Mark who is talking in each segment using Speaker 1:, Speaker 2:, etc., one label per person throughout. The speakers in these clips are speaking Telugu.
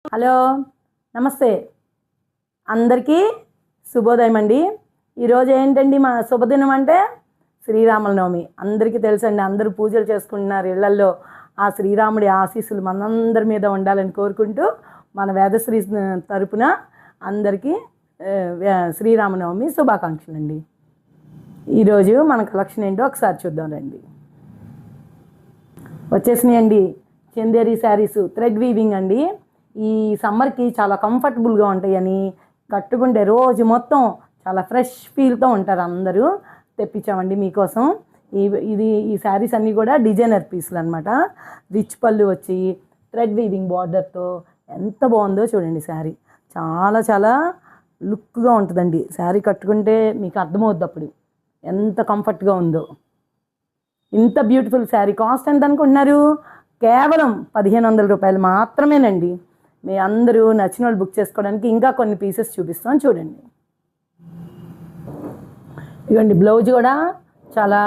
Speaker 1: హలో నమస్తే అందరికీ శుభోదయం అండి. ఈరోజు ఏంటండి మా శుభదినం అంటే శ్రీరామనవమి. అందరికీ తెలుసండి, అందరూ పూజలు చేసుకుంటున్నారు ఇళ్లల్లో. ఆ శ్రీరాముడి ఆశీస్సులు మనందరి మీద ఉండాలని కోరుకుంటూ మన వేదశ్రీ తరపున అందరికీ శ్రీరామనవమి శుభాకాంక్షలు అండి. ఈరోజు మన కలెక్షన్ ఏంటో ఒకసారి చూద్దాం రండి. వచ్చేసినాయండి చందేరి శారీస్, థ్రెడ్ వీవింగ్ అండి. ఈ సమ్మర్కి చాలా కంఫర్టబుల్గా ఉంటాయని, కట్టుకుంటే రోజు మొత్తం చాలా ఫ్రెష్ ఫీల్తో ఉంటారు అందరూ. తెప్పించామండి మీకోసం. ఈ శారీస్ అన్నీ కూడా డిజైనర్ పీసులు అనమాట. రిచ్ పళ్ళు వచ్చి థ్రెడ్ వీవింగ్ బార్డర్తో ఎంత బాగుందో చూడండి. శారీ చాలా చాలా లుక్గా ఉంటుందండి. శారీ కట్టుకుంటే మీకు అర్థమవుద్ది అప్పుడు ఎంత కంఫర్ట్గా ఉందో. ఇంత బ్యూటిఫుల్ శారీ కాస్ట్ ఎంత అనుకుంటున్నారు? కేవలం 1500 రూపాయలు మాత్రమేనండి. మీ అందరూ నచ్చిన వాళ్ళు బుక్ చేసుకోవడానికి ఇంకా కొన్ని పీసెస్ చూపిస్తాం చూడండి. ఇదిగోండి, బ్లౌజ్ కూడా చాలా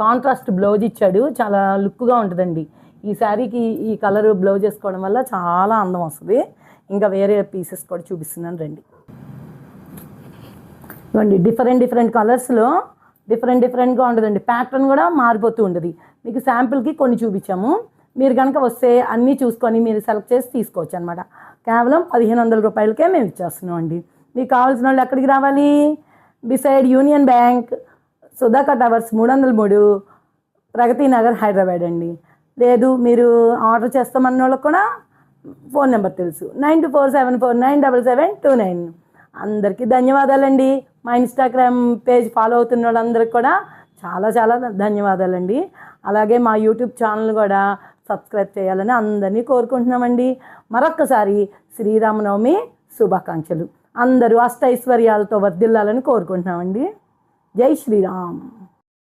Speaker 1: కాంట్రాస్ట్ బ్లౌజ్ ఇచ్చాడు, చాలా లుక్గా ఉంటుందండి. ఈ శారీకి ఈ కలర్ బ్లౌజ్ వేసుకోవడం వల్ల చాలా అందం వస్తుంది. ఇంకా వేరే పీసెస్ కూడా చూపిస్తున్నాను రండి. ఇవ్వండి, డిఫరెంట్ కలర్స్లో డిఫరెంట్గా ఉంటుందండి. ప్యాటర్న్ కూడా మారిపోతూ ఉంటుంది. మీకు శాంపుల్కి కొన్ని చూపించాము. మీరు కనుక వస్తే అన్నీ చూసుకొని మీరు సెలెక్ట్ చేసి తీసుకోవచ్చు అనమాట. కేవలం 1500 రూపాయలకే మేము ఇచ్చేస్తున్నాం అండి. మీకు కావాల్సిన వాళ్ళు ఎక్కడికి రావాలి? Beside union bank, Sudhakar towers 303, Pragathi Nagar, Hyderabad అండి. లేదు మీరు ఆర్డర్ చేస్తామన్న వాళ్ళకి కూడా ఫోన్ నెంబర్ తెలుసు, 9247497729. అందరికీ ధన్యవాదాలండి. మా ఇన్స్టాగ్రామ్ పేజ్ ఫాలో అవుతున్న వాళ్ళందరికీ కూడా చాలా చాలా ధన్యవాదాలండి. అలాగే మా యూట్యూబ్ ఛానల్ కూడా సబ్స్క్రైబ్ చేయాలని అందరినీ కోరుకుంటున్నామండి. మరొక్కసారి శ్రీరామనవమి శుభాకాంక్షలు. అందరూ అష్టైశ్వర్యాలతో వర్ధిల్లాలని కోరుకుంటున్నామండి. జై శ్రీరామ్.